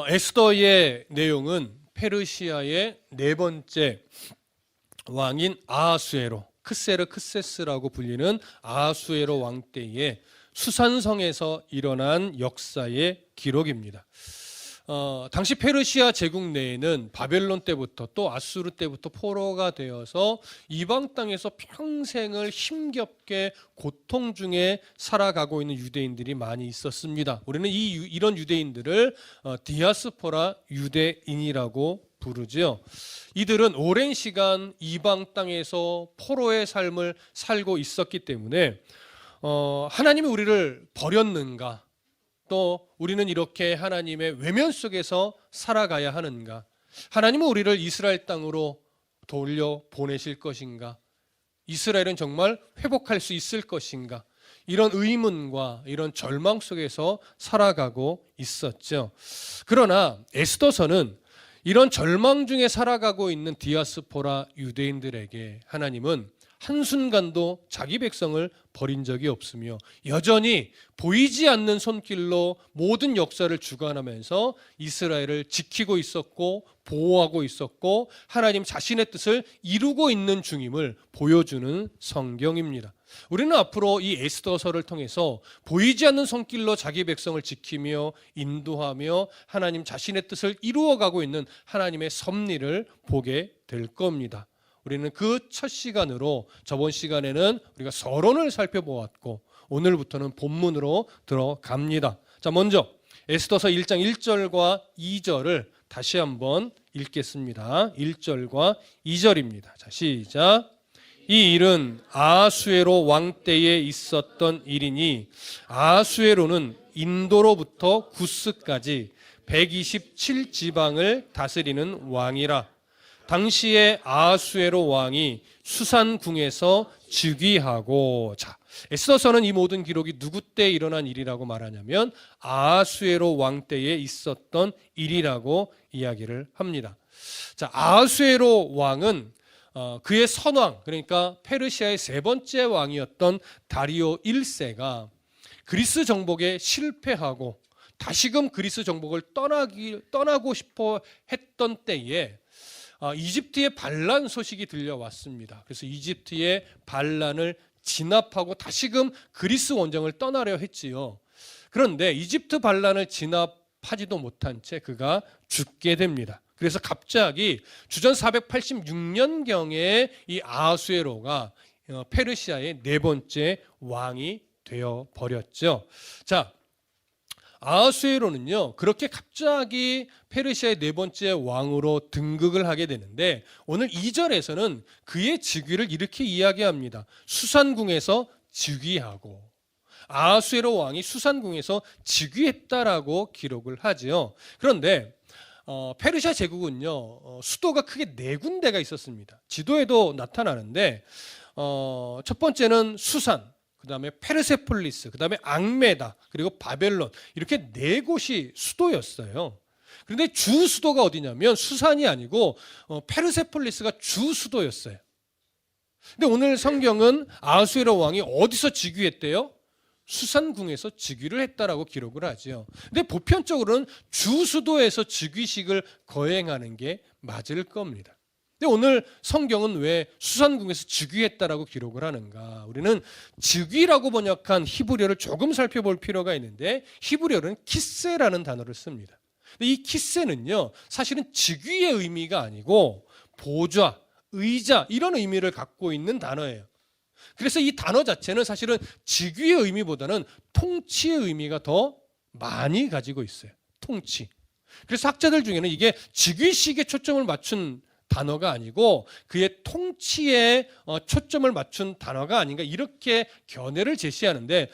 에스더의 내용은 페르시아의 네 번째 왕인 아하수에로, 크세르크세스라고 불리는 아하수에로 왕 때에 수산성에서 일어난 역사의 기록입니다. 당시 페르시아 제국 내에는 바벨론 때부터 또 아수르 때부터 포로가 되어서 이방 땅에서 평생을 힘겹게 고통 중에 살아가고 있는 유대인들이 많이 있었습니다. 우리는 이런 유대인들을 디아스포라 유대인이라고 부르죠. 이들은 오랜 시간 이방 땅에서 포로의 삶을 살고 있었기 때문에 하나님이 우리를 버렸는가? 또 우리는 이렇게 하나님의 외면 속에서 살아가야 하는가? 하나님은 우리를 이스라엘 땅으로 돌려 보내실 것인가? 이스라엘은 정말 회복할 수 있을 것인가? 이런 의문과 이런 절망 속에서 살아가고 있었죠. 그러나 에스더서는 이런 절망 중에 살아가고 있는 디아스포라 유대인들에게 하나님은 한순간도 자기 백성을 버린 적이 없으며 여전히 보이지 않는 손길로 모든 역사를 주관하면서 이스라엘을 지키고 있었고 보호하고 있었고 하나님 자신의 뜻을 이루고 있는 중임을 보여주는 성경입니다. 우리는 앞으로 이 에스더서를 통해서 보이지 않는 손길로 자기 백성을 지키며 인도하며 하나님 자신의 뜻을 이루어가고 있는 하나님의 섭리를 보게 될 겁니다. 우리는 그 첫 시간으로 저번 시간에는 우리가 서론을 살펴보았고 오늘부터는 본문으로 들어갑니다. 자, 먼저 에스더서 1장 1절과 2절을 다시 한번 읽겠습니다. 1절과 2절입니다. 자, 시작. 이 일은 아하수에로 왕 때에 있었던 일이니 아하수에로는 인도로부터 구스까지 127지방을 다스리는 왕이라. 당시에 아하수에로 왕이 수산궁에서 즉위하고, 자, 에스더서는 이 모든 기록이 누구 때 일어난 일이라고 말하냐면 아하수에로 왕 때에 있었던 일이라고 이야기를 합니다. 자, 아하수에로 왕은 그의 선왕, 그러니까 페르시아의 세 번째 왕이었던 다리오 1세가 그리스 정복에 실패하고 다시금 그리스 정복을 떠나고 싶어 했던 때에 이집트의 반란 소식이 들려왔습니다. 그래서 이집트의 반란을 진압하고 다시금 그리스 원정을 떠나려 했지요. 그런데 이집트 반란을 진압하지도 못한 채 그가 죽게 됩니다. 그래서 갑자기 주전 486년경에 이 아하수에로가 페르시아의 네 번째 왕이 되어 버렸죠. 자, 아하수에로는요, 그렇게 갑자기 페르시아의 네 번째 왕으로 등극을 하게 되는데 오늘 2절에서는 그의 즉위를 이렇게 이야기합니다. 수산궁에서 즉위하고, 아하수에로 왕이 수산궁에서 즉위했다라고 기록을 하지요. 그런데 페르시아 제국은요, 수도가 크게 네 군데가 있었습니다. 지도에도 나타나는데 첫 번째는 수산, 그 다음에 페르세폴리스, 그 다음에 앙메다, 그리고 바벨론, 이렇게 네 곳이 수도였어요. 그런데 주 수도가 어디냐면 수산이 아니고 페르세폴리스가 주 수도였어요. 근데 오늘 성경은 아하수에로 왕이 어디서 즉위했대요? 수산궁에서 즉위를 했다라고 기록을 하죠. 근데 보편적으로는 주 수도에서 즉위식을 거행하는 게 맞을 겁니다. 근데 오늘 성경은 왜 수산궁에서 즉위했다라고 기록을 하는가? 우리는 즉위라고 번역한 히브리어를 조금 살펴볼 필요가 있는데 히브리어는 키세라는 단어를 씁니다. 근데 이 키세는요, 사실은 즉위의 의미가 아니고 보좌, 의자 이런 의미를 갖고 있는 단어예요. 그래서 이 단어 자체는 사실은 즉위의 의미보다는 통치의 의미가 더 많이 가지고 있어요. 통치. 그래서 학자들 중에는 이게 즉위식에 초점을 맞춘 단어가 아니고 그의 통치에 초점을 맞춘 단어가 아닌가, 이렇게 견해를 제시하는데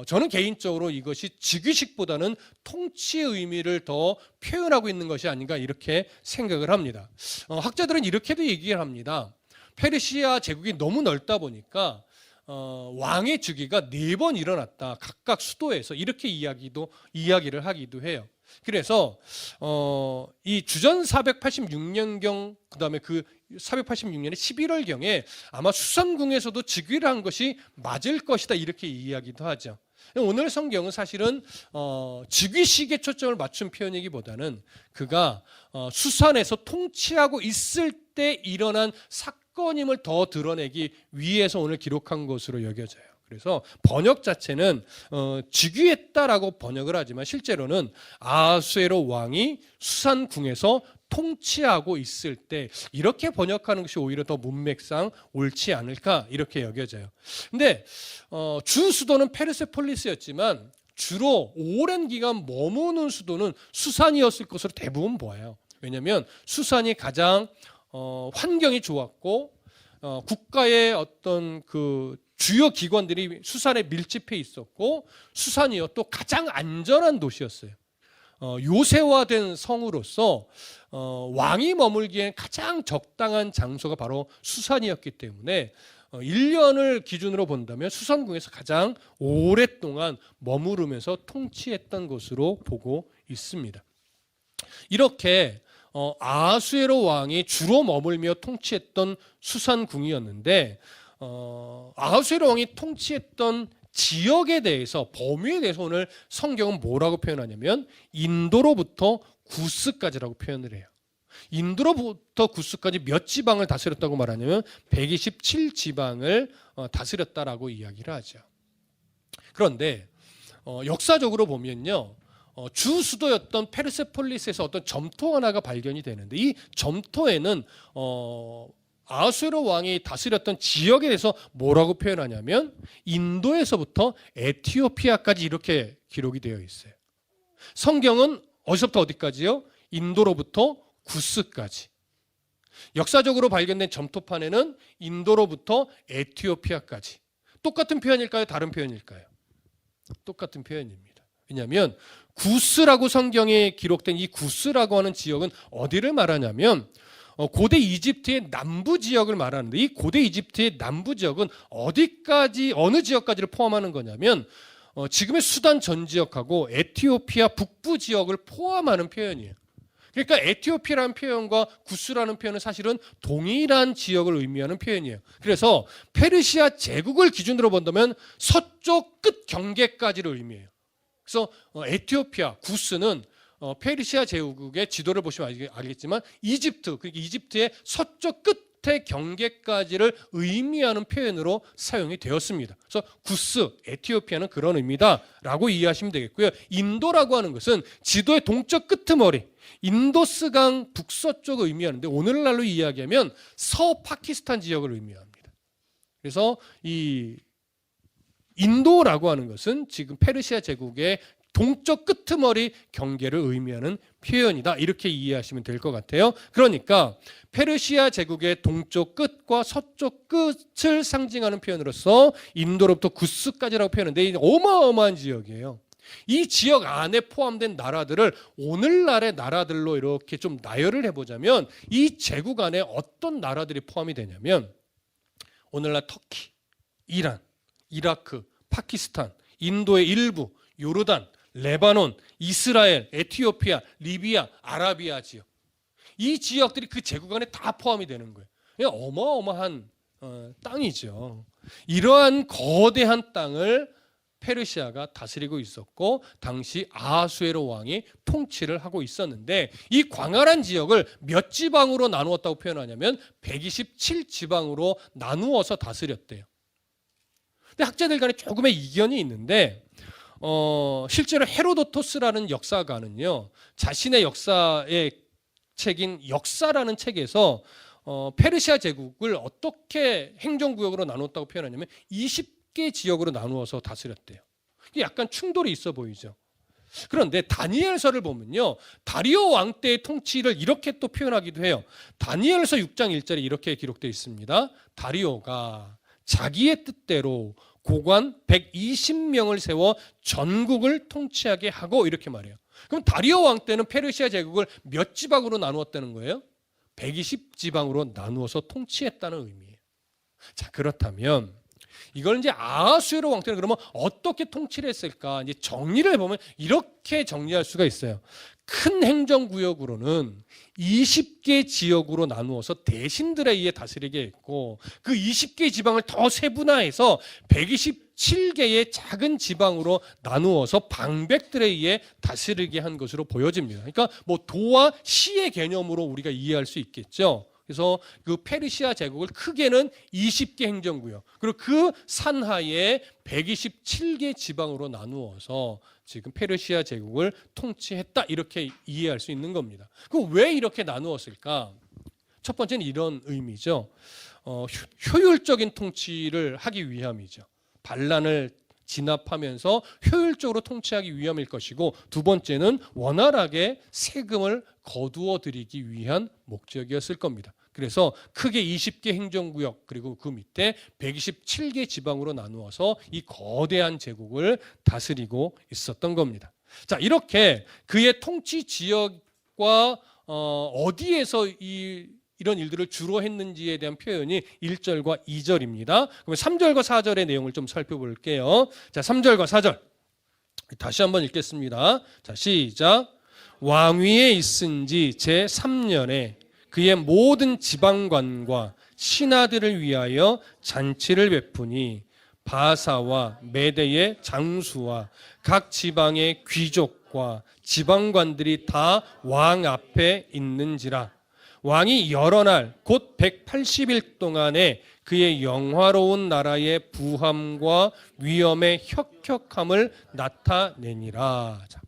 저는 개인적으로 이것이 즉위식보다는 통치의 의미를 더 표현하고 있는 것이 아닌가, 이렇게 생각을 합니다. 학자들은 이렇게도 얘기를 합니다. 페르시아 제국이 너무 넓다 보니까 왕의 즉위가 4번 일어났다, 각각 수도에서, 이렇게 이야기를 하기도 해요. 그래서 이 주전 486년경, 그 다음에 그 486년의 11월경에 아마 수산궁에서도 즉위를 한 것이 맞을 것이다, 이렇게 이야기도 하죠. 오늘 성경은 사실은 즉위식에 초점을 맞춘 표현이기보다는 그가 수산에서 통치하고 있을 때 일어난 사건임을 더 드러내기 위해서 오늘 기록한 것으로 여겨져요. 그래서 번역 자체는 즉위했다라고 번역을 하지만 실제로는 아하수에로 왕이 수산궁에서 통치하고 있을 때 이렇게 번역하는 것이 오히려 더 문맥상 옳지 않을까 이렇게 여겨져요. 근데 주 수도는 페르세폴리스였지만 주로 오랜 기간 머무는 수도는 수산이었을 것으로 대부분 보아요. 왜냐하면 수산이 가장 환경이 좋았고 국가의 어떤 그 주요 기관들이 수산에 밀집해 있었고 수산이요 또 가장 안전한 도시였어요. 요새화된 성으로서 왕이 머물기엔 가장 적당한 장소가 바로 수산이었기 때문에 1년을 기준으로 본다면 수산궁에서 가장 오랫동안 머무르면서 통치했던 것으로 보고 있습니다. 이렇게 아하수에로 왕이 주로 머물며 통치했던 수산궁이었는데 아하수에로 왕이 통치했던 지역에 대해서 범위에 대해서 오늘 성경은 뭐라고 표현하냐면 인도로부터 구스까지라고 표현을 해요. 인도로부터 구스까지 몇 지방을 다스렸다고 말하냐면 127지방을 다스렸다라고 이야기를 하죠. 그런데 역사적으로 보면요. 주 수도였던 페르세폴리스에서 어떤 점토 하나가 발견이 되는데 이 점토에는 아하수에로 왕이 다스렸던 지역에 대해서 뭐라고 표현하냐면 인도에서부터 에티오피아까지 이렇게 기록이 되어 있어요. 성경은 어디서부터 어디까지요? 인도로부터 구스까지. 역사적으로 발견된 점토판에는 인도로부터 에티오피아까지. 똑같은 표현일까요? 다른 표현일까요? 똑같은 표현입니다. 왜냐하면 구스라고 성경에 기록된 이 구스라고 하는 지역은 어디를 말하냐면 고대 이집트의 남부 지역을 말하는데 이 고대 이집트의 남부 지역은 어디까지 어느 지역까지를 포함하는 거냐면 지금의 수단 전 지역하고 에티오피아 북부 지역을 포함하는 표현이에요. 그러니까 에티오피아라는 표현과 구스라는 표현은 사실은 동일한 지역을 의미하는 표현이에요. 그래서 페르시아 제국을 기준으로 본다면 서쪽 끝 경계까지를 의미해요. 그래서 에티오피아 구스는 페르시아 제국의 지도를 보시면 알겠지만 이집트, 그러니까 이집트의 서쪽 끝의 경계까지를 의미하는 표현으로 사용이 되었습니다. 그래서 구스, 에티오피아는 그런 의미다라고 이해하시면 되겠고요. 인도라고 하는 것은 지도의 동쪽 끄트머리, 인도스강 북서쪽을 의미하는데 오늘날로 이야기하면 서파키스탄 지역을 의미합니다. 그래서 이 인도라고 하는 것은 지금 페르시아 제국의 동쪽 끄트머리 경계를 의미하는 표현이다. 이렇게 이해하시면 될 것 같아요. 그러니까 페르시아 제국의 동쪽 끝과 서쪽 끝을 상징하는 표현으로서 인도로부터 구스까지라고 표현하는데 어마어마한 지역이에요. 이 지역 안에 포함된 나라들을 오늘날의 나라들로 이렇게 좀 나열을 해보자면 이 제국 안에 어떤 나라들이 포함이 되냐면 오늘날 터키, 이란, 이라크, 파키스탄, 인도의 일부, 요르단, 레바논, 이스라엘, 에티오피아, 리비아, 아라비아 지역. 이 지역들이 그 제국 안에 다 포함이 되는 거예요. 어마어마한 땅이죠. 이러한 거대한 땅을 페르시아가 다스리고 있었고 당시 아하수에로 왕이 통치를 하고 있었는데 이 광활한 지역을 몇 지방으로 나누었다고 표현하냐면 127지방으로 나누어서 다스렸대요. 근데 학자들 간에 조금의 이견이 있는데 실제로 헤로도토스라는 역사가는요 자신의 역사의 책인 역사라는 책에서 페르시아 제국을 어떻게 행정구역으로 나눴다고 표현하냐면 20개 지역으로 나누어서 다스렸대요. 이게 약간 충돌이 있어 보이죠. 그런데 다니엘서를 보면요 다리오 왕 때의 통치를 이렇게 또 표현하기도 해요. 다니엘서 6장 1절에 이렇게 기록되어 있습니다. 다리오가 자기의 뜻대로 고관 120명을 세워 전국을 통치하게 하고 이렇게 말해요. 그럼 다리오 왕 때는 페르시아 제국을 몇 지방으로 나누었다는 거예요? 120지방으로 나누어서 통치했다는 의미예요. 자, 그렇다면 이걸 이제 아하수에로 왕 때는 그러면 어떻게 통치를 했을까? 이제 정리를 해보면 이렇게 정리할 수가 있어요. 큰 행정구역으로는 20개 지역으로 나누어서 대신들에 의해 다스리게 했고 그 20개 지방을 더 세분화해서 120 117개의 작은 지방으로 나누어서 방백들에 의해 다스리게 한 것으로 보여집니다. 그러니까 뭐 도와 시의 개념으로 우리가 이해할 수 있겠죠. 그래서 그 페르시아 제국을 크게는 20개 행정구역, 그리고 그 산하에 127개 지방으로 나누어서 지금 페르시아 제국을 통치했다, 이렇게 이해할 수 있는 겁니다. 그럼 왜 이렇게 나누었을까? 첫 번째는 이런 의미죠. 효율적인 통치를 하기 위함이죠. 반란을 진압하면서 효율적으로 통치하기 위함일 것이고, 두 번째는 원활하게 세금을 거두어 들이기 위한 목적이었을 겁니다. 그래서 크게 20개 행정구역, 그리고 그 밑에 127개 지방으로 나누어서 이 거대한 제국을 다스리고 있었던 겁니다. 자, 이렇게 그의 통치 지역과 어디에서 이런 일들을 주로 했는지에 대한 표현이 1절과 2절입니다. 그럼 3절과 4절의 내용을 좀 살펴볼게요. 자, 3절과 4절 다시 한번 읽겠습니다. 자, 시작. 왕위에 있은 지 제3년에 그의 모든 지방관과 신하들을 위하여 잔치를 베푸니 바사와 메대의 장수와 각 지방의 귀족과 지방관들이 다 왕 앞에 있는지라. 왕이 여러 날 곧 180일 동안에 그의 영화로운 나라의 부함과 위엄의 혁혁함을 나타내니라. 자,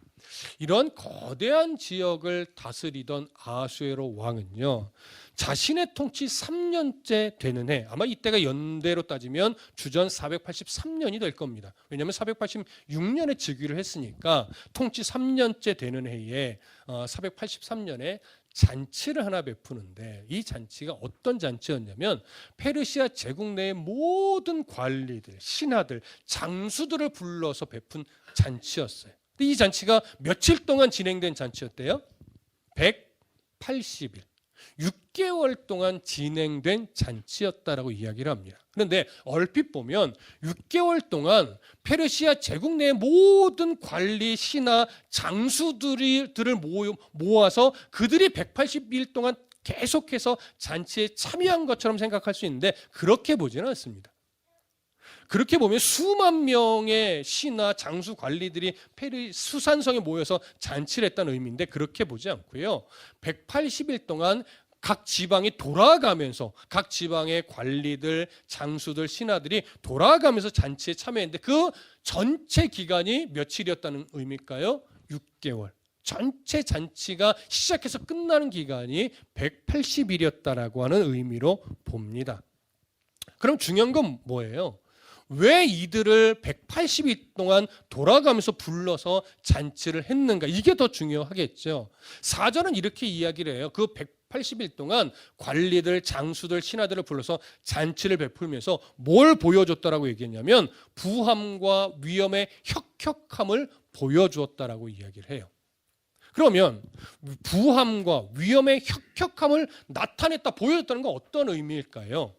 이런 거대한 지역을 다스리던 아하수에로 왕은요, 자신의 통치 3년째 되는 해, 아마 이때가 연대로 따지면 주전 483년이 될 겁니다. 왜냐하면 486년에 즉위를 했으니까 통치 3년째 되는 해에 483년에 잔치를 하나 베푸는데, 이 잔치가 어떤 잔치였냐면 페르시아 제국 내의 모든 관리들, 신하들, 장수들을 불러서 베푼 잔치였어요. 이 잔치가 며칠 동안 진행된 잔치였대요? 180일. 6개월 동안 진행된 잔치였다라고 이야기를 합니다. 그런데 얼핏 보면 6개월 동안 페르시아 제국 내의 모든 관리, 신하, 장수들을 모아서 그들이 180일 동안 계속해서 잔치에 참여한 것처럼 생각할 수 있는데, 그렇게 보지는 않습니다. 그렇게 보면 수만 명의 신하, 장수, 관리들이 수산성에 모여서 잔치를 했다는 의미인데, 그렇게 보지 않고요, 180일 동안 각 지방이 돌아가면서 각 지방의 관리들, 장수들, 신하들이 돌아가면서 잔치에 참여했는데, 그 전체 기간이 며칠이었다는 의미일까요? 6개월. 전체 잔치가 시작해서 끝나는 기간이 180일이었다라고 하는 의미로 봅니다. 그럼 중요한 건 뭐예요? 왜 이들을 180일 동안 돌아가면서 불러서 잔치를 했는가? 이게 더 중요하겠죠. 4절은 이렇게 이야기를 해요. 그 180일 동안 관리들, 장수들, 신하들을 불러서 잔치를 베풀면서 뭘 보여줬다라고 얘기했냐면 부함과 위엄의 혁혁함을 보여주었다라고 이야기를 해요. 그러면 부함과 위엄의 혁혁함을 나타냈다, 보여줬다는 건 어떤 의미일까요?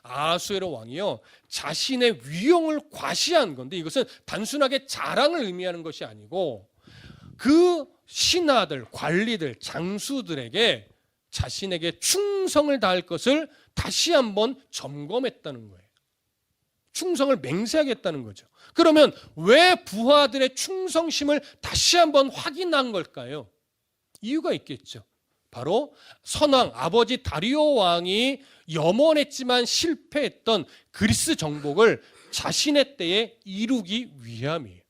아하수에로 왕이요, 자신의 위용을 과시한 건데, 이것은 단순하게 자랑을 의미하는 것이 아니고 그 신하들, 관리들, 장수들에게 자신에게 충성을 다할 것을 다시 한번 점검했다는 거예요. 충성을 맹세하겠다는 거죠. 그러면 왜 부하들의 충성심을 다시 한번 확인한 걸까요? 이유가 있겠죠. 바로 선왕 아버지 다리오 왕이 염원했지만 실패했던 그리스 정복을 자신의 때에 이루기 위함이에요.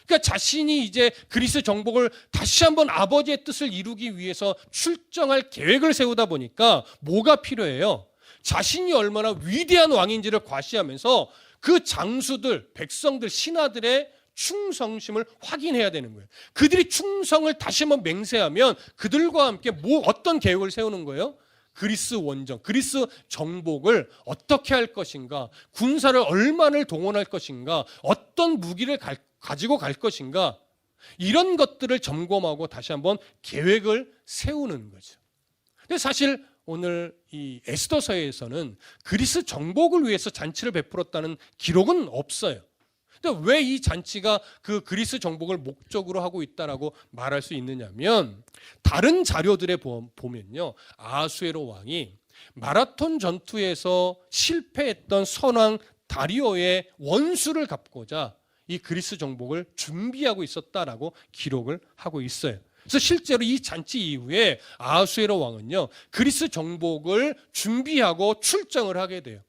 그러니까 자신이 이제 그리스 정복을 다시 한번 아버지의 뜻을 이루기 위해서 출정할 계획을 세우다 보니까 뭐가 필요해요? 자신이 얼마나 위대한 왕인지를 과시하면서 그 장수들, 백성들, 신하들의 충성심을 확인해야 되는 거예요. 그들이 충성을 다시 한번 맹세하면 그들과 함께 어떤 계획을 세우는 거예요? 그리스 원정, 그리스 정복을 어떻게 할 것인가, 군사를 얼마나 동원할 것인가, 어떤 무기를 가지고 갈 것인가, 이런 것들을 점검하고 다시 한번 계획을 세우는 거죠. 근데 사실 오늘 이 에스더서에서는 그리스 정복을 위해서 잔치를 베풀었다는 기록은 없어요. 근데 왜 이 잔치가 그 그리스 정복을 목적으로 하고 있다라고 말할 수 있느냐면, 다른 자료들에 보면요, 아하수에로 왕이 마라톤 전투에서 실패했던 선왕 다리오의 원수를 갚고자 이 그리스 정복을 준비하고 있었다라고 기록을 하고 있어요. 그래서 실제로 이 잔치 이후에 아하수에로 왕은요, 그리스 정복을 준비하고 출정을 하게 돼요.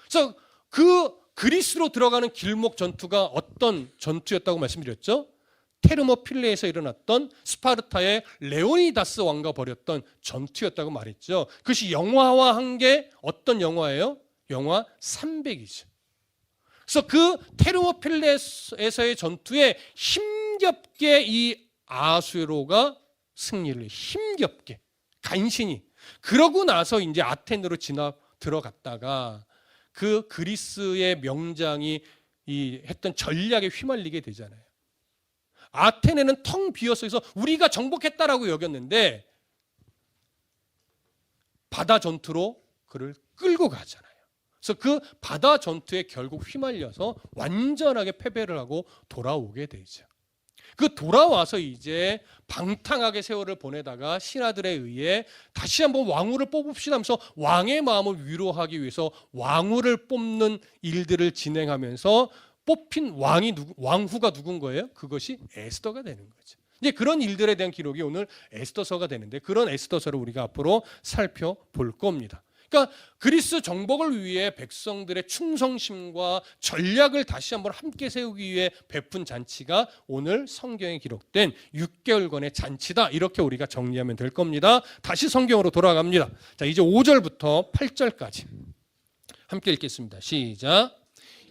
그래서 그 그리스로 들어가는 길목 전투가 어떤 전투였다고 말씀드렸죠? 테르모필레에서 일어났던 스파르타의 레오니다스 왕과 벌였던 전투였다고 말했죠. 그것이 영화화한 게 어떤 영화예요? 영화 300이죠. 그래서 그 테르모필레에서의 전투에 힘겹게 이 아하수에로가 승리를 힘겹게 간신히, 그러고 나서 이제 아테네로 들어갔다가 그 그리스의 명장이 했던 전략에 휘말리게 되잖아요. 아테네는 텅 비었어서 우리가 정복했다라고 여겼는데 바다 전투로 그를 끌고 가잖아요. 그래서 그 바다 전투에 결국 휘말려서 완전하게 패배를 하고 돌아오게 되죠. 그 돌아와서 이제 방탕하게 세월을 보내다가 신하들에 의해 다시 한번 왕후를 뽑읍시다 하면서 왕의 마음을 위로하기 위해서 왕후를 뽑는 일들을 진행하면서 뽑힌 왕후가 누군 거예요? 그것이 에스더가 되는 거죠. 이제 그런 일들에 대한 기록이 오늘 에스더서가 되는데, 그런 에스더서를 우리가 앞으로 살펴볼 겁니다. 그러니까 그리스 정복을 위해 백성들의 충성심과 전략을 다시 한번 함께 세우기 위해 베푼 잔치가 오늘 성경에 기록된 6개월간의 잔치다, 이렇게 우리가 정리하면 될 겁니다. 다시 성경으로 돌아갑니다. 자, 이제 5절부터 8절까지 함께 읽겠습니다. 시작.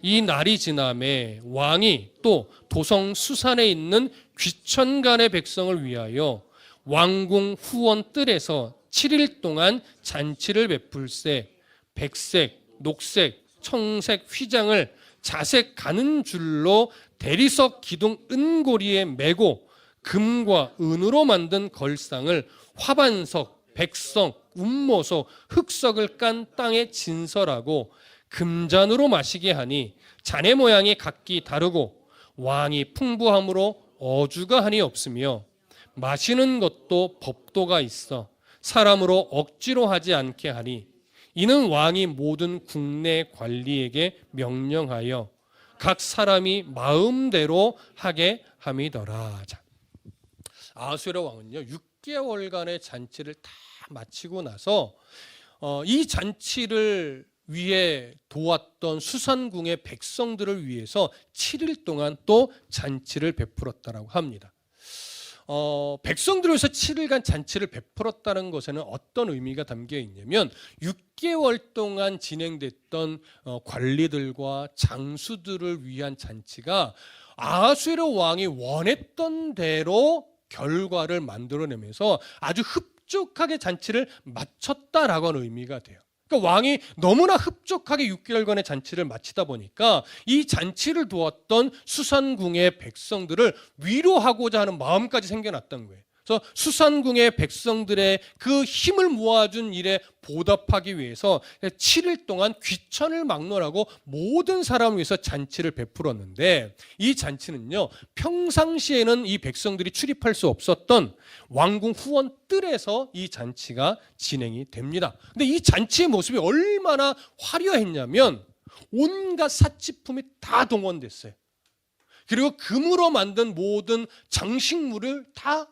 이 날이 지남에 왕이 또 도성 수산에 있는 귀천간의 백성을 위하여 왕궁 후원 뜰에서 7일 동안 잔치를 베풀세 백색, 녹색, 청색 휘장을 자색 가는 줄로 대리석 기둥 은고리에 매고 금과 은으로 만든 걸상을 화반석, 백석, 운모석, 흑석을 깐 땅에 진설하고 금잔으로 마시게 하니 잔의 모양이 각기 다르고 왕이 풍부함으로 어주가 한이 없으며 마시는 것도 법도가 있어 사람으로 억지로 하지 않게 하니 이는 왕이 모든 국내 관리에게 명령하여 각 사람이 마음대로 하게 함이더라. 자, 아하수에로 왕은요 6개월간의 잔치를 다 마치고 나서 이 잔치를 위해 도왔던 수산궁의 백성들을 위해서 7일 동안 또 잔치를 베풀었다라고 합니다. 백성들을 위해서 7일간 잔치를 베풀었다는 것에는 어떤 의미가 담겨 있냐면 6개월 동안 진행됐던 관리들과 장수들을 위한 잔치가 아하수에로 왕이 원했던 대로 결과를 만들어내면서 아주 흡족하게 잔치를 마쳤다라고 하는 의미가 돼요. 그러니까 왕이 너무나 흡족하게 6개월간의 잔치를 마치다 보니까 이 잔치를 도왔던 수산궁의 백성들을 위로하고자 하는 마음까지 생겨났던 거예요. 그래서 수산궁의 백성들의 그 힘을 모아준 일에 보답하기 위해서 7일 동안 귀천을 막론하고 모든 사람을 위해서 잔치를 베풀었는데, 이 잔치는요 평상시에는 이 백성들이 출입할 수 없었던 왕궁 후원 뜰에서 이 잔치가 진행이 됩니다. 근데 이 잔치의 모습이 얼마나 화려했냐면 온갖 사치품이 다 동원됐어요. 그리고 금으로 만든 모든 장식물을 다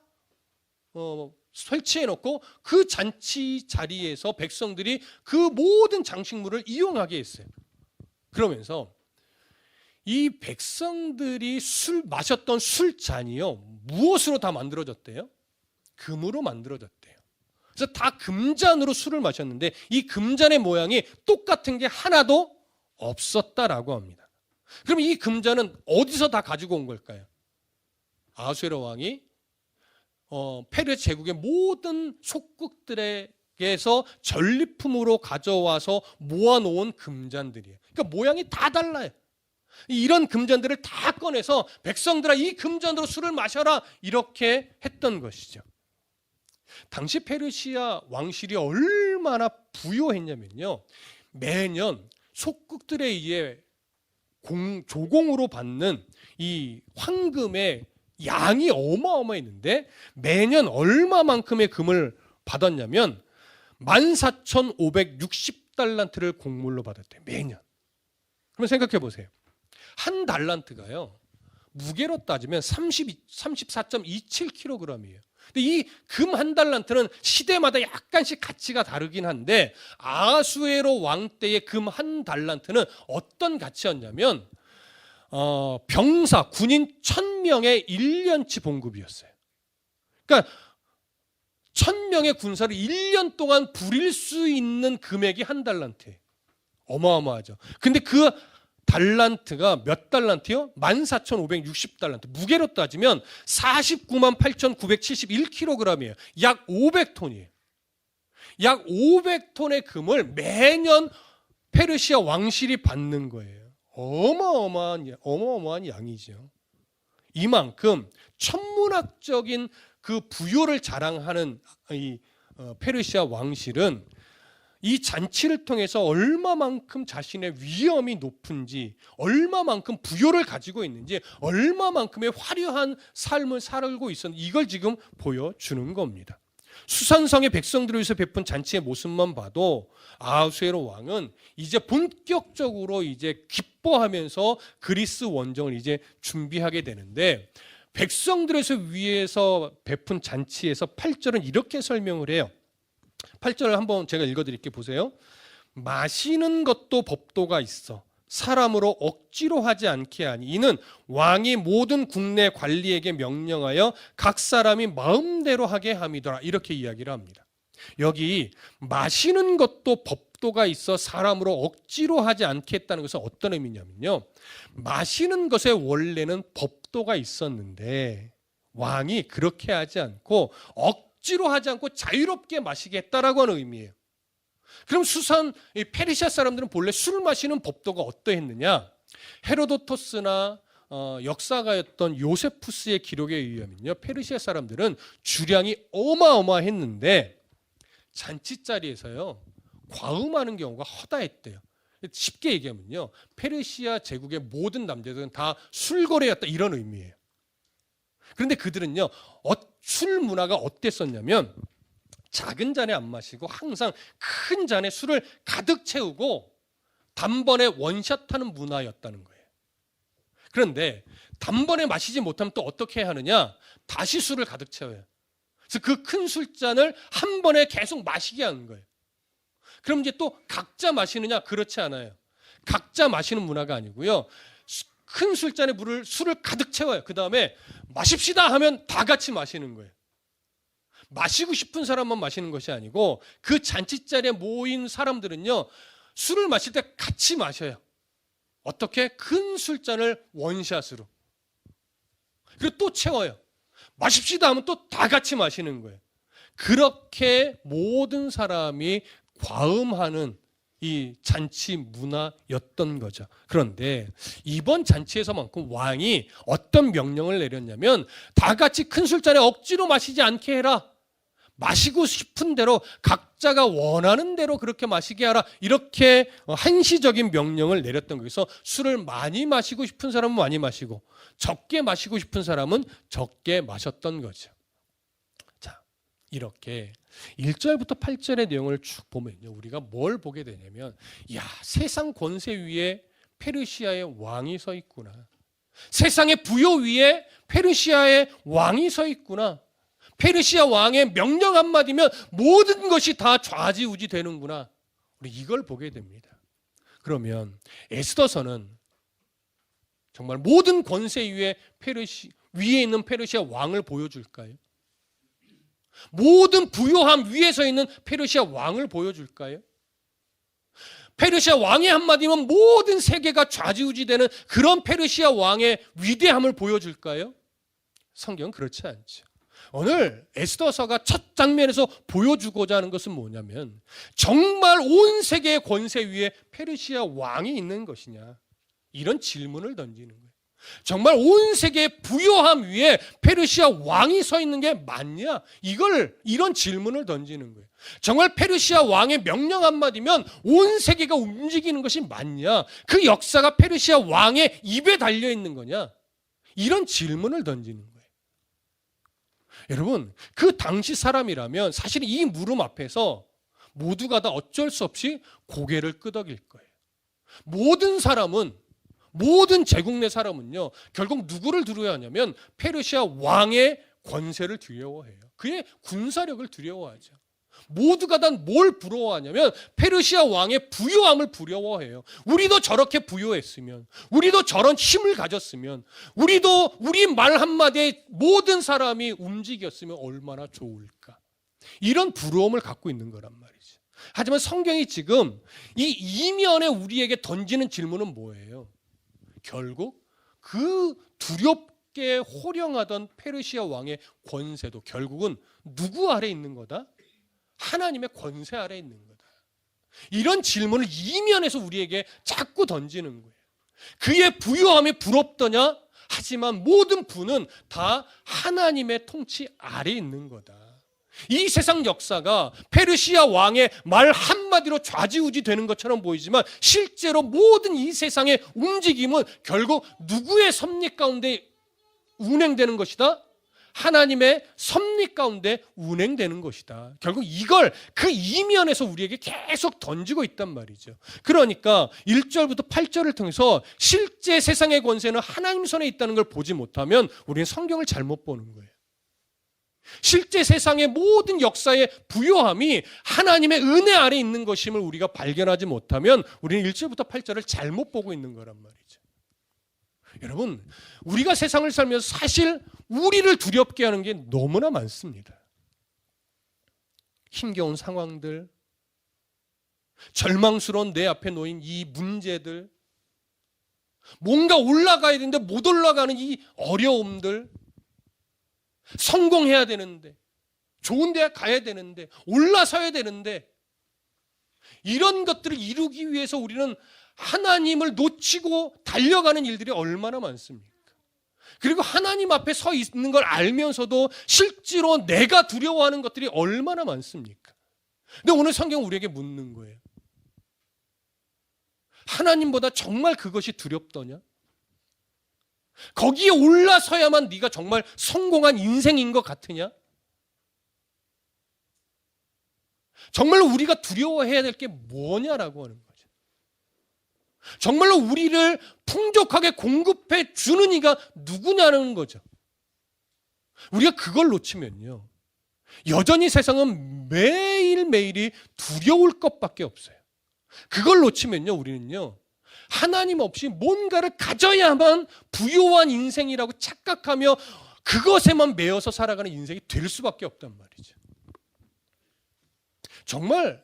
설치해놓고 그 잔치 자리에서 백성들이 그 모든 장식물을 이용하게 했어요. 그러면서 이 백성들이 마셨던 술잔이요 무엇으로 다 만들어졌대요? 금으로 만들어졌대요. 그래서 다 금잔으로 술을 마셨는데 이 금잔의 모양이 똑같은 게 하나도 없었다라고 합니다. 그럼 이 금잔은 어디서 다 가지고 온 걸까요? 아하수에로 왕이 페르 제국의 모든 속국들에게서 전리품으로 가져와서 모아놓은 금잔들이에요. 그러니까 모양이 다 달라요. 이런 금잔들을 다 꺼내서 백성들아 이 금잔으로 술을 마셔라 이렇게 했던 것이죠. 당시 페르시아 왕실이 얼마나 부유했냐면요, 매년 속국들에 의해 조공으로 받는 이 황금의 양이 어마어마했는데 매년 얼마만큼의 금을 받았냐면 14,560달란트를 곡물로 받았대요. 매년. 그럼 생각해 보세요. 한 달란트가요, 무게로 따지면 34.27kg이에요. 근데 이 금 한 달란트는 시대마다 약간씩 가치가 다르긴 한데, 아하수에로 왕 때의 금 한 달란트는 어떤 가치였냐면 병사, 군인 1000명의 1년치 봉급이었어요. 그러니까 1000명의 군사를 1년 동안 부릴 수 있는 금액이 한 달란트예요. 어마어마하죠. 근데 그 달란트가 몇 달란트요? 14,560달란트. 무게로 따지면 49만 8,971kg이에요. 약 500톤이에요. 약 500톤의 금을 매년 페르시아 왕실이 받는 거예요. 어마어마한 양이죠. 이만큼 천문학적인 그 부요를 자랑하는 이 페르시아 왕실은 이 잔치를 통해서 얼마만큼 자신의 위엄이 높은지, 얼마만큼 부요를 가지고 있는지, 얼마만큼의 화려한 삶을 살고 있었는지 이걸 지금 보여주는 겁니다. 수산성의 백성들을 위해서 베푼 잔치의 모습만 봐도 아하수에로 왕은 이제 본격적으로 이제 기뻐하면서 그리스 원정을 이제 준비하게 되는데, 백성들에서 위해서 베푼 잔치에서 8절은 이렇게 설명을 해요. 8절을 한번 제가 읽어드릴게요. 보세요. 마시는 것도 법도가 있어 사람으로 억지로 하지 않게 하니 이는 왕이 모든 국내 관리에게 명령하여 각 사람이 마음대로 하게 함이더라. 이렇게 이야기를 합니다. 여기 마시는 것도 법도가 있어 사람으로 억지로 하지 않게 했다는 것은 어떤 의미냐면요, 마시는 것에 원래는 법도가 있었는데 왕이 그렇게 하지 않고 억지로 하지 않고 자유롭게 마시게 했다라고 하는 의미예요. 그럼 페르시아 사람들은 본래 술 마시는 법도가 어떠했느냐? 헤로도토스나 역사가였던 요세푸스의 기록에 의하면요, 페르시아 사람들은 주량이 어마어마했는데 잔치 자리에서요 과음하는 경우가 허다했대요. 쉽게 얘기하면요, 페르시아 제국의 모든 남자들은 다 술거래였다, 이런 의미예요. 그런데 그들은요, 술 문화가 어땠었냐면 작은 잔에 안 마시고 항상 큰 잔에 술을 가득 채우고 단번에 원샷하는 문화였다는 거예요. 그런데 단번에 마시지 못하면 또 어떻게 하느냐? 다시 술을 가득 채워요. 그래서 그 큰 술잔을 한 번에 계속 마시게 하는 거예요. 그럼 이제 또 각자 마시느냐? 그렇지 않아요. 각자 마시는 문화가 아니고요, 큰 술잔에 술을 가득 채워요. 그 다음에 마십시다 하면 다 같이 마시는 거예요. 마시고 싶은 사람만 마시는 것이 아니고 그 잔치자리에 모인 사람들은요, 술을 마실 때 같이 마셔요. 어떻게? 큰 술잔을 원샷으로. 그리고 또 채워요. 마십시다 하면 또 다 같이 마시는 거예요. 그렇게 모든 사람이 과음하는 이 잔치 문화였던 거죠. 그런데 이번 잔치에서만큼 왕이 어떤 명령을 내렸냐면 다 같이 큰 술잔에 억지로 마시지 않게 해라. 마시고 싶은 대로 각자가 원하는 대로 그렇게 마시게 하라. 이렇게 한시적인 명령을 내렸던 거예요. 술을 많이 마시고 싶은 사람은 많이 마시고 적게 마시고 싶은 사람은 적게 마셨던 거죠. 자, 이렇게 1절부터 8절의 내용을 쭉 보면요, 우리가 뭘 보게 되냐면, 야, 세상 권세 위에 페르시아의 왕이 서 있구나. 세상의 부요 위에 페르시아의 왕이 서 있구나. 페르시아 왕의 명령 한마디면 모든 것이 다 좌지우지 되는구나. 우리 이걸 보게 됩니다. 그러면 에스더서는 정말 모든 권세 위에 있는 페르시아 왕을 보여줄까요? 모든 부요함 위에 서 있는 페르시아 왕을 보여줄까요? 페르시아 왕의 한마디면 모든 세계가 좌지우지되는 그런 페르시아 왕의 위대함을 보여줄까요? 성경은 그렇지 않죠. 오늘 에스더서가 첫 장면에서 보여주고자 하는 것은 뭐냐면, 정말 온 세계의 권세 위에 페르시아 왕이 있는 것이냐, 이런 질문을 던지는 거예요. 정말 온 세계의 부요함 위에 페르시아 왕이 서 있는 게 맞냐? 이런 질문을 던지는 거예요. 정말 페르시아 왕의 명령 한마디면 온 세계가 움직이는 것이 맞냐? 그 역사가 페르시아 왕의 입에 달려 있는 거냐? 이런 질문을 던지는 거예요. 여러분, 그 당시 사람이라면 사실 이 물음 앞에서 모두가 다 어쩔 수 없이 고개를 끄덕일 거예요. 모든 사람은, 모든 제국 내 사람은요, 결국 누구를 두려워야 하냐면 페르시아 왕의 권세를 두려워해요. 그의 군사력을 두려워하죠. 모두가 다 뭘 부러워하냐면 페르시아 왕의 부요함을 부러워해요. 우리도 저렇게 부요했으면, 우리도 저런 힘을 가졌으면, 우리도 우리 말 한마디에 모든 사람이 움직였으면 얼마나 좋을까. 이런 부러움을 갖고 있는 거란 말이죠. 하지만 성경이 지금 이 이면에 우리에게 던지는 질문은 뭐예요? 결국 그 두렵게 호령하던 페르시아 왕의 권세도 결국은 누구 아래 있는 거다? 하나님의 권세 아래 있는 거다. 이런 질문을 이면에서 우리에게 자꾸 던지는 거예요. 그의 부요함이 부럽더냐? 하지만 모든 부는 다 하나님의 통치 아래 있는 거다. 이 세상 역사가 페르시아 왕의 말 한마디로 좌지우지 되는 것처럼 보이지만 실제로 모든 이 세상의 움직임은 결국 누구의 섭리 가운데 운행되는 것이다? 하나님의 섭리 가운데 운행되는 것이다. 결국 이걸 그 이면에서 우리에게 계속 던지고 있단 말이죠. 그러니까 1절부터 8절을 통해서 실제 세상의 권세는 하나님 손에 있다는 걸 보지 못하면 우리는 성경을 잘못 보는 거예요. 실제 세상의 모든 역사의 부요함이 하나님의 은혜 아래 있는 것임을 우리가 발견하지 못하면 우리는 1절부터 8절을 잘못 보고 있는 거란 말이죠. 여러분, 우리가 세상을 살면서 사실 우리를 두렵게 하는 게 너무나 많습니다. 힘겨운 상황들, 절망스러운 내 앞에 놓인 이 문제들, 뭔가 올라가야 되는데 못 올라가는 이 어려움들, 성공해야 되는데, 좋은 대학 가야 되는데, 올라서야 되는데, 이런 것들을 이루기 위해서 우리는 하나님을 놓치고 달려가는 일들이 얼마나 많습니까? 그리고 하나님 앞에 서 있는 걸 알면서도 실제로 내가 두려워하는 것들이 얼마나 많습니까? 근데 오늘 성경은 우리에게 묻는 거예요. 하나님보다 정말 그것이 두렵더냐? 거기에 올라서야만 네가 정말 성공한 인생인 것 같으냐? 정말로 우리가 두려워해야 될 게 뭐냐라고 하는 거죠. 정말로 우리를 풍족하게 공급해 주는 이가 누구냐는 거죠. 우리가 그걸 놓치면요, 여전히 세상은 매일매일이 두려울 것밖에 없어요. 그걸 놓치면요, 우리는요, 하나님 없이 뭔가를 가져야만 부요한 인생이라고 착각하며 그것에만 매여서 살아가는 인생이 될 수밖에 없단 말이죠. 정말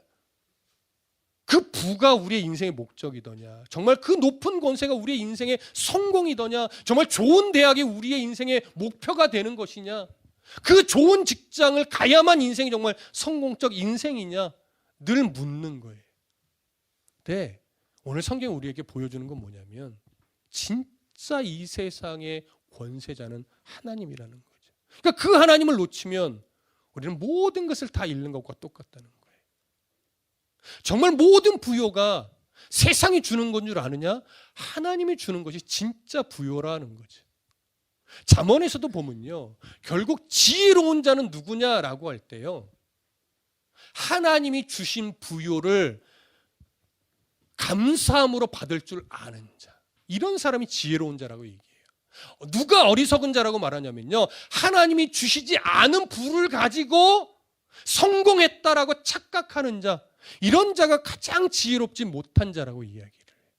그 부가 우리의 인생의 목적이더냐, 정말 그 높은 권세가 우리의 인생의 성공이더냐, 정말 좋은 대학이 우리의 인생의 목표가 되는 것이냐, 그 좋은 직장을 가야만 인생이 정말 성공적 인생이냐 늘 묻는 거예요. 근데 오늘 성경이 우리에게 보여주는 건 뭐냐면 진짜 이 세상의 권세자는 하나님이라는 거죠. 그러니까 그 하나님을 놓치면 우리는 모든 것을 다 잃는 것과 똑같다는 거예요. 정말 모든 부요가 세상이 주는 건 줄 아느냐? 하나님이 주는 것이 진짜 부요라는 거죠. 잠언에서도 보면요, 결국 지혜로운 자는 누구냐라고 할 때요, 하나님이 주신 부요를 감사함으로 받을 줄 아는 자, 이런 사람이 지혜로운 자라고 얘기해요. 누가 어리석은 자라고 말하냐면요, 하나님이 주시지 않은 부를 가지고 성공했다라고 착각하는 자, 이런 자가 가장 지혜롭지 못한 자라고 이야기를 해요.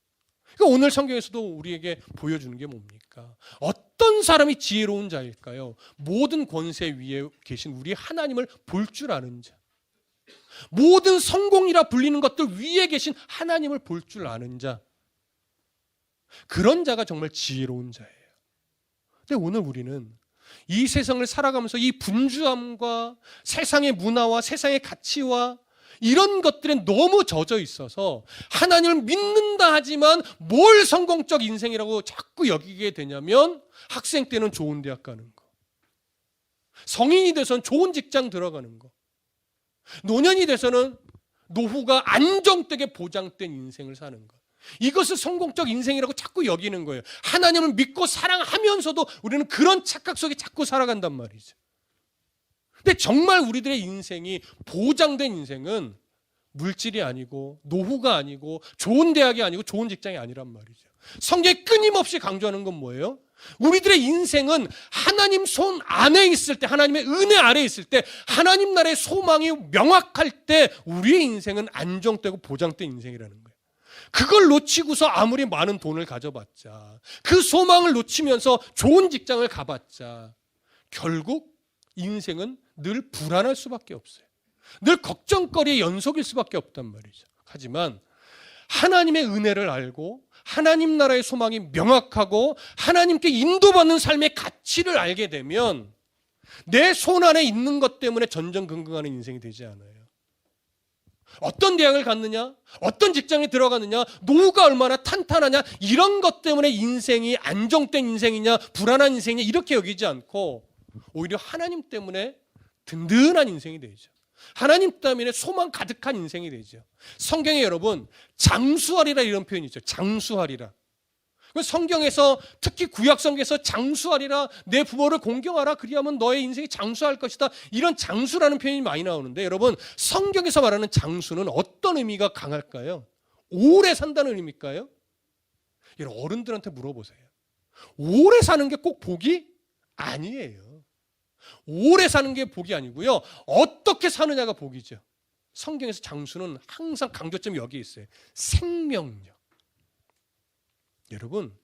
그러니까 오늘 성경에서도 우리에게 보여주는 게 뭡니까? 어떤 사람이 지혜로운 자일까요? 모든 권세 위에 계신 우리 하나님을 볼 줄 아는 자, 모든 성공이라 불리는 것들 위에 계신 하나님을 볼 줄 아는 자, 그런 자가 정말 지혜로운 자예요. 근데 오늘 우리는 이 세상을 살아가면서 이 분주함과 세상의 문화와 세상의 가치와 이런 것들에 너무 젖어 있어서 하나님을 믿는다 하지만 뭘 성공적 인생이라고 자꾸 여기게 되냐면 학생 때는 좋은 대학 가는 거, 성인이 돼서는 좋은 직장 들어가는 거, 노년이 돼서는 노후가 안정되게 보장된 인생을 사는 것, 이것을 성공적 인생이라고 자꾸 여기는 거예요. 하나님을 믿고 사랑하면서도 우리는 그런 착각 속에 자꾸 살아간단 말이죠. 근데 정말 우리들의 인생이 보장된 인생은 물질이 아니고 노후가 아니고 좋은 대학이 아니고 좋은 직장이 아니란 말이죠. 성경이 끊임없이 강조하는 건 뭐예요? 우리들의 인생은 하나님 손 안에 있을 때, 하나님의 은혜 아래에 있을 때, 하나님 나라의 소망이 명확할 때 우리의 인생은 안정되고 보장된 인생이라는 거예요. 그걸 놓치고서 아무리 많은 돈을 가져봤자, 그 소망을 놓치면서 좋은 직장을 가봤자 결국 인생은 늘 불안할 수밖에 없어요. 늘 걱정거리의 연속일 수밖에 없단 말이죠. 하지만 하나님의 은혜를 알고 하나님 나라의 소망이 명확하고 하나님께 인도받는 삶의 가치를 알게 되면 내 손 안에 있는 것 때문에 전전긍긍하는 인생이 되지 않아요. 어떤 대학을 갔느냐, 어떤 직장에 들어갔느냐, 노후가 얼마나 탄탄하냐, 이런 것 때문에 인생이 안정된 인생이냐 불안한 인생이냐 이렇게 여기지 않고 오히려 하나님 때문에 든든한 인생이 되죠. 하나님 때문에 소망 가득한 인생이 되죠. 성경에 여러분 장수하리라 이런 표현이 있죠. 장수하리라. 성경에서 특히 구약 성경에서 장수하리라, 내 부모를 공경하라, 그리하면 너의 인생이 장수할 것이다, 이런 장수라는 표현이 많이 나오는데 여러분 성경에서 말하는 장수는 어떤 의미가 강할까요? 오래 산다는 의미일까요? 여러분 어른들한테 물어보세요. 오래 사는 게 꼭 복이 아니에요. 오래 사는 게 복이 아니고요, 어떻게 사느냐가 복이죠. 성경에서 장수는 항상 강조점이 여기에 있어요. 생명력. 여러분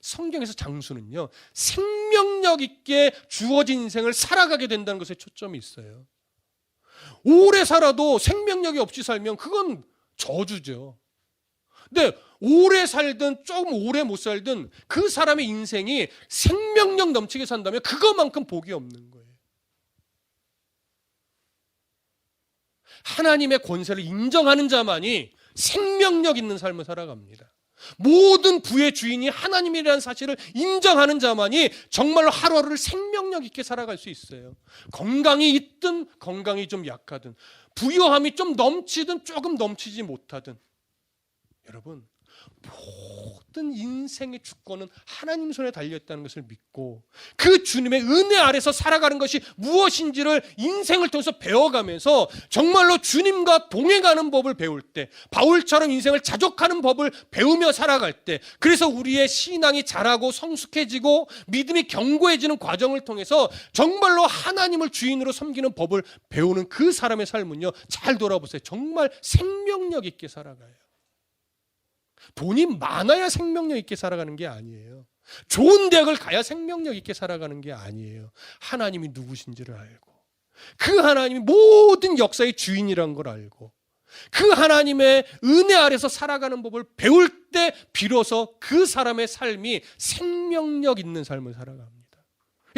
성경에서 장수는요 생명력 있게 주어진 인생을 살아가게 된다는 것에 초점이 있어요. 오래 살아도 생명력이 없이 살면 그건 저주죠. 근데 오래 살든 조금 오래 못 살든 그 사람의 인생이 생명력 넘치게 산다면 그것만큼 복이 없는 거예요. 하나님의 권세를 인정하는 자만이 생명력 있는 삶을 살아갑니다. 모든 부의 주인이 하나님이라는 사실을 인정하는 자만이 정말로 하루하루를 생명력 있게 살아갈 수 있어요. 건강이 있든 건강이 좀 약하든, 부유함이 좀 넘치든 조금 넘치지 못하든, 여러분 모든 인생의 주권은 하나님 손에 달려있다는 것을 믿고 그 주님의 은혜 아래서 살아가는 것이 무엇인지를 인생을 통해서 배워가면서 정말로 주님과 동행하는 법을 배울 때, 바울처럼 인생을 자족하는 법을 배우며 살아갈 때, 그래서 우리의 신앙이 자라고 성숙해지고 믿음이 견고해지는 과정을 통해서 정말로 하나님을 주인으로 섬기는 법을 배우는 그 사람의 삶은요, 잘 돌아보세요. 정말 생명력 있게 살아가요. 돈이 많아야 생명력 있게 살아가는 게 아니에요. 좋은 대학을 가야 생명력 있게 살아가는 게 아니에요. 하나님이 누구신지를 알고, 그 하나님이 모든 역사의 주인이란 걸 알고, 그 하나님의 은혜 아래서 살아가는 법을 배울 때 비로소 그 사람의 삶이 생명력 있는 삶을 살아갑니다.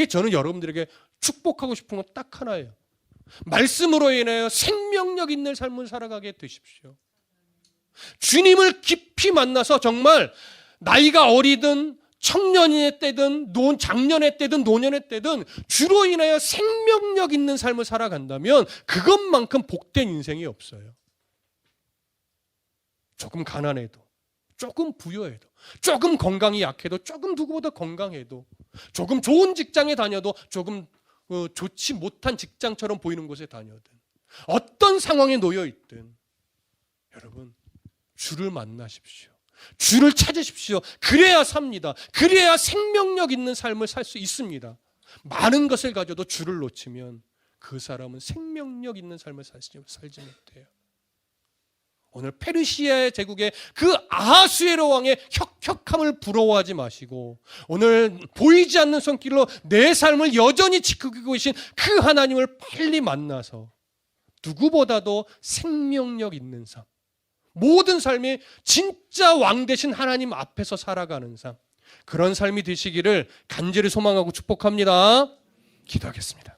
저는 여러분들에게 축복하고 싶은 건 딱 하나예요. 말씀으로 인하여 생명력 있는 삶을 살아가게 되십시오. 주님을 깊이 만나서 정말 나이가 어리든 청년의 때든 장년의 때든 노년의 때든 주로 인하여 생명력 있는 삶을 살아간다면 그것만큼 복된 인생이 없어요. 조금 가난해도, 조금 부여해도, 조금 건강이 약해도, 조금 누구보다 건강해도, 조금 좋은 직장에 다녀도 조금 좋지 못한 직장처럼 보이는 곳에 다녀든, 어떤 상황에 놓여 있든 여러분 주를 만나십시오. 주를 찾으십시오. 그래야 삽니다. 그래야 생명력 있는 삶을 살 수 있습니다. 많은 것을 가져도 주를 놓치면 그 사람은 생명력 있는 삶을 살지 못해요. 오늘 페르시아 제국의 그 아하수에로 왕의 혁혁함을 부러워하지 마시고, 오늘 보이지 않는 손길로 내 삶을 여전히 지키고 계신 그 하나님을 빨리 만나서 누구보다도 생명력 있는 삶, 모든 삶이 진짜 왕 되신 하나님 앞에서 살아가는 삶, 그런 삶이 되시기를 간절히 소망하고 축복합니다. 기도하겠습니다.